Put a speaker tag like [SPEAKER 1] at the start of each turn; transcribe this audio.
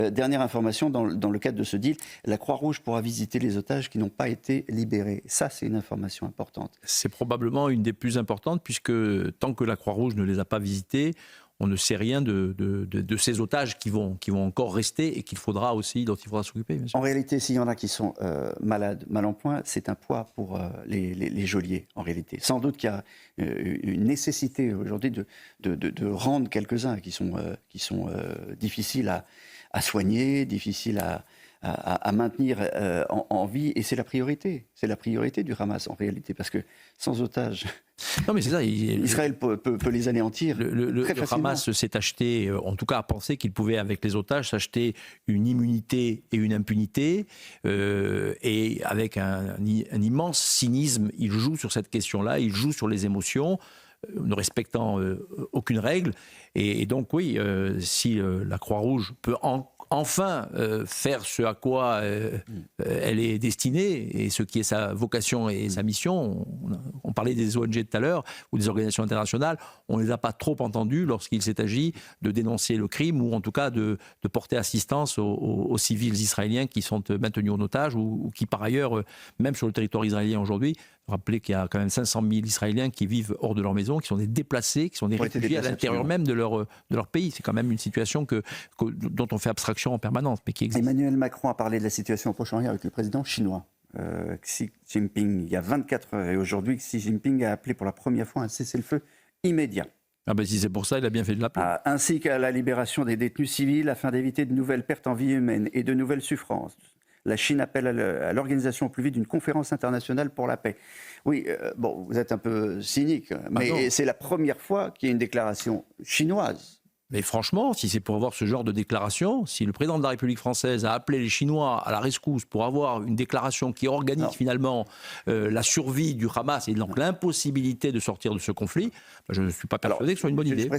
[SPEAKER 1] Dernière information, dans le cadre de ce deal, la Croix-Rouge pourra visiter les otages qui n'ont pas été libérés. Ça, c'est une information importante.
[SPEAKER 2] C'est probablement une des plus importantes, puisque tant que la Croix-Rouge ne les a pas visités, on ne sait rien de ces otages qui vont encore rester et dont il faudra s'occuper.
[SPEAKER 1] En réalité, s'il y en a qui sont malades, mal en point, c'est un poids pour les geôliers, en réalité. Sans doute qu'il y a une nécessité aujourd'hui de rendre quelques-uns qui sont difficiles à soigner, difficiles à maintenir en vie, et c'est la priorité. C'est la priorité du Hamas, en réalité, parce que sans otages...
[SPEAKER 2] Non, mais c'est ça.
[SPEAKER 1] Israël peut les anéantir très facilement.
[SPEAKER 2] Le Hamas s'est acheté, en tout cas a pensé qu'il pouvait, avec les otages, s'acheter une immunité et une impunité. Et avec un immense cynisme, il joue sur cette question-là, il joue sur les émotions, ne respectant aucune règle. Et donc, oui, si la Croix-Rouge peut enfin faire ce à quoi elle est destinée, et ce qui est sa vocation et sa mission. On parlait des ONG tout à l'heure, ou des organisations internationales, on ne les a pas trop entendues lorsqu'il s'est agi de dénoncer le crime, ou en tout cas de porter assistance aux civils israéliens qui sont maintenus en otage, ou qui par ailleurs, même sur le territoire israélien aujourd'hui, rappelez qu'il y a quand même 500 000 Israéliens qui vivent hors de leur maison, qui sont des déplacés, qui sont des réfugiés à l'intérieur même de leur pays. C'est quand même une situation dont on fait abstraction en permanence, mais qui existe.
[SPEAKER 1] Emmanuel Macron a parlé de la situation au Proche-Orient avec le président chinois, Xi Jinping, il y a 24 heures. Et aujourd'hui, Xi Jinping a appelé pour la première fois un cessez-le-feu immédiat.
[SPEAKER 2] Ah ben si c'est pour ça, il a bien fait de l'appeler.
[SPEAKER 1] Ainsi qu'à la libération des détenus civils afin d'éviter de nouvelles pertes en vie humaine et de nouvelles souffrances. La Chine appelle à l'organisation au plus vite d'une conférence internationale pour la paix. Oui, bon, vous êtes un peu cynique, mais c'est la première fois qu'il y a une déclaration chinoise.
[SPEAKER 2] Mais franchement, si c'est pour avoir ce genre de déclaration, si le président de la République française a appelé les Chinois à la rescousse pour avoir une déclaration qui organise finalement la survie du Hamas et donc l'impossibilité de sortir de ce conflit, je ne suis pas persuadé que ce soit une bonne idée.